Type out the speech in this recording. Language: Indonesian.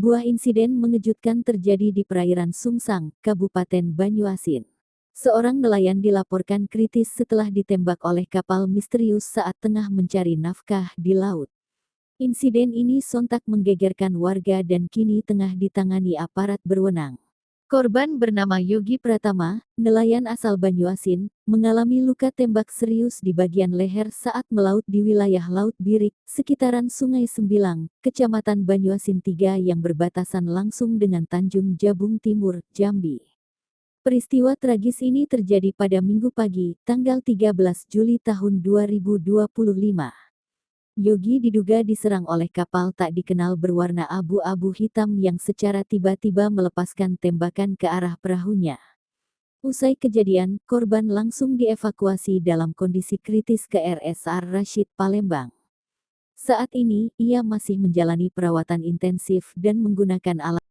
Sebuah insiden mengejutkan terjadi di perairan Sungsang, Kabupaten Banyuasin. Seorang nelayan dilaporkan kritis setelah ditembak oleh kapal misterius saat tengah mencari nafkah di laut. Insiden ini sontak menggegerkan warga dan kini tengah ditangani aparat berwenang. Korban bernama Yogi Pratama, nelayan asal Banyuasin, mengalami luka tembak serius di bagian leher saat melaut di wilayah Laut Birik, sekitaran Sungai Sembilang, Kecamatan Banyuasin 3 yang berbatasan langsung dengan Tanjung Jabung Timur, Jambi. Peristiwa tragis ini terjadi pada Minggu pagi, tanggal 13 Juli tahun 2025. Yogi diduga diserang oleh kapal tak dikenal berwarna abu-abu hitam yang secara tiba-tiba melepaskan tembakan ke arah perahunya. Usai kejadian, korban langsung dievakuasi dalam kondisi kritis ke RSR Rashid Palembang. Saat ini, ia masih menjalani perawatan intensif dan menggunakan alat